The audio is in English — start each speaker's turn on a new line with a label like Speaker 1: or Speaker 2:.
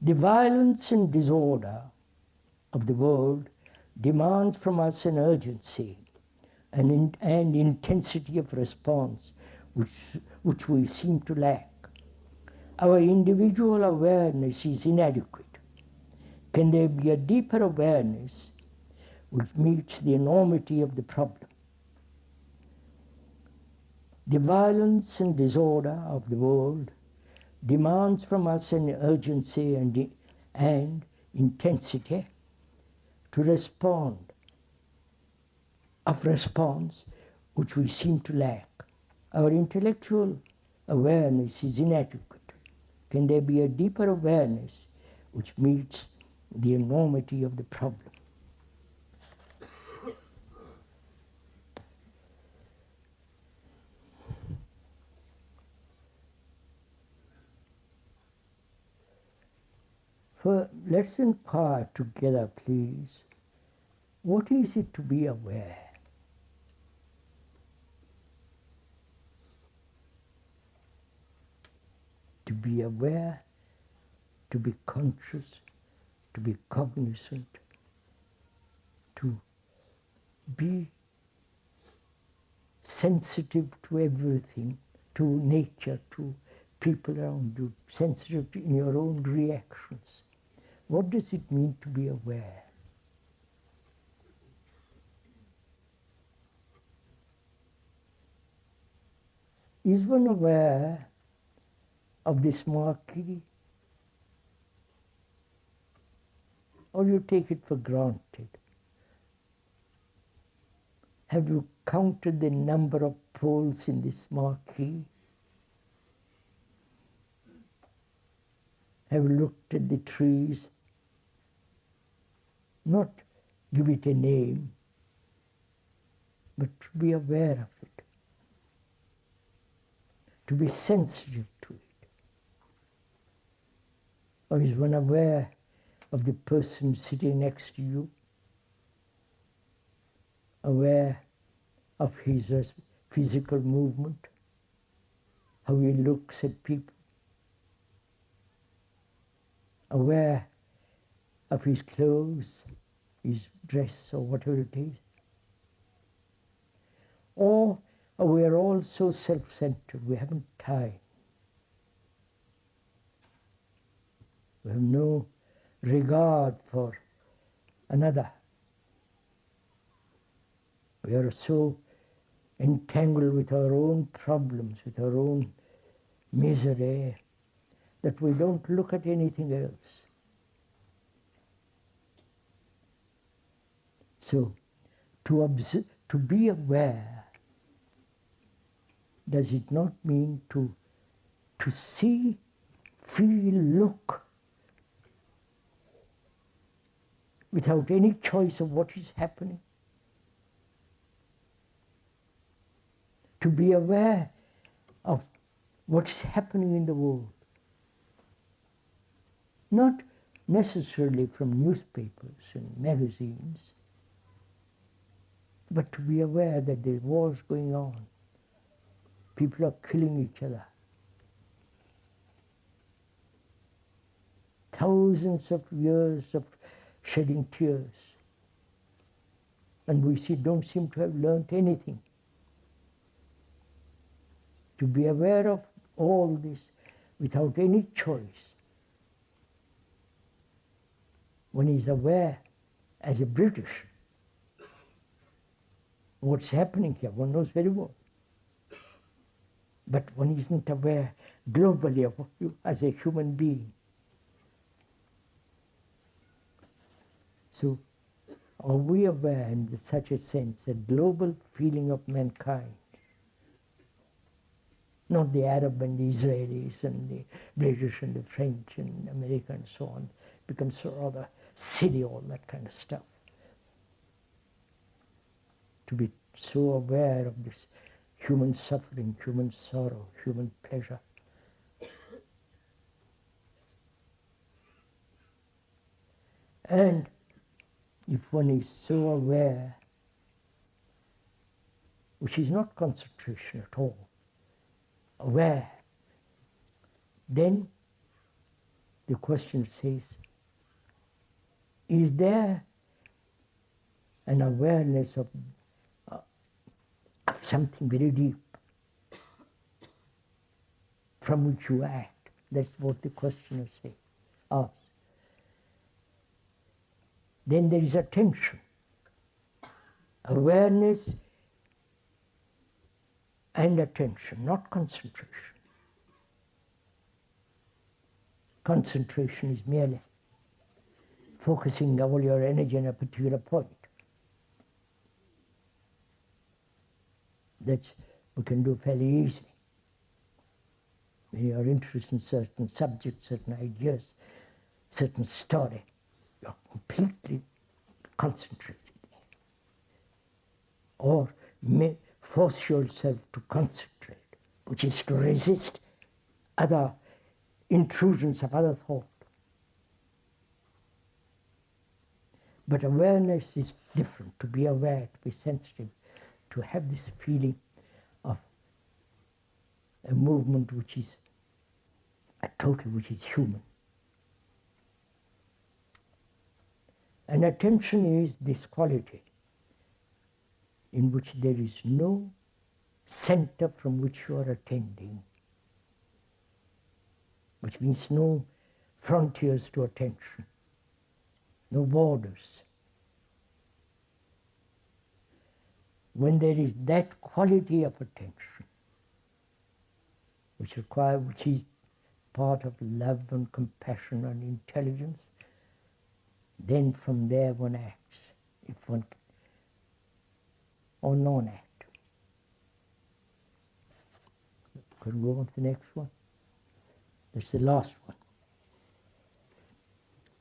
Speaker 1: The violence and disorder of the world demands from us an urgency and intensity of response which we seem to lack. Our individual awareness is inadequate. Can there be a deeper awareness which meets the enormity of the problem? The violence and disorder of the world demands from us an urgency and intensity to respond, of response which we seem to lack. Our intellectual awareness is inadequate. Can there be a deeper awareness which meets the enormity of the problem? Let's inquire together, please. What is it to be aware? To be aware, to be conscious, to be cognizant, to be sensitive to everything, to nature, to people around you, sensitive in your own reactions. What does it mean to be aware? Is one aware of this marquee, or you take it for granted? Have you counted the number of poles in this marquee? Have you looked at the trees? Not give it a name, but to be aware of it, to be sensitive to it. Or is one aware of the person sitting next to you, aware of his physical movement, how he looks at people, aware of his clothes, his dress, or whatever it is? Or we are all so self-centered, we haven't time. We have no regard for another. We are so entangled with our own problems, with our own misery, that we don't look at anything else. So, to be aware, does it not mean to see, feel, look, without any choice of what is happening? To be aware of what is happening in the world. Not necessarily from newspapers and magazines, but to be aware that there are wars going on. People are killing each other. Thousands of years of shedding tears. And we don't seem to have learnt anything. To be aware of all this without any choice. One is aware as a British what's happening here, one knows very well. But one isn't aware globally of you as a human being. So, are we aware in such a sense, a global feeling of mankind? Not the Arab and the Israelis and the British and the French and America and so on. It becomes so rather silly, all that kind of stuff. To be so aware of this human suffering, human sorrow, human pleasure. And if one is so aware, which is not concentration at all, aware, then the question says, is there an awareness of something very deep from which you act? That's what the questioner says, asks. Then there is attention, awareness and attention, not concentration. Concentration is merely focusing all your energy on a particular point. That we can do fairly easily. When you are interested in certain subjects, certain ideas, certain story, you're completely concentrated there. Or force yourself to concentrate, which is to resist other intrusions of other thought. But awareness is different, to be aware, to be sensitive, to have this feeling of a movement which is a total, which is human. And attention is this quality in which there is no center from which you are attending, which means no frontiers to attention, no borders. When there is that quality of attention, which is part of love and compassion and intelligence, then from there one acts, if one or non-act. Can we go on to the next one? That's the last one.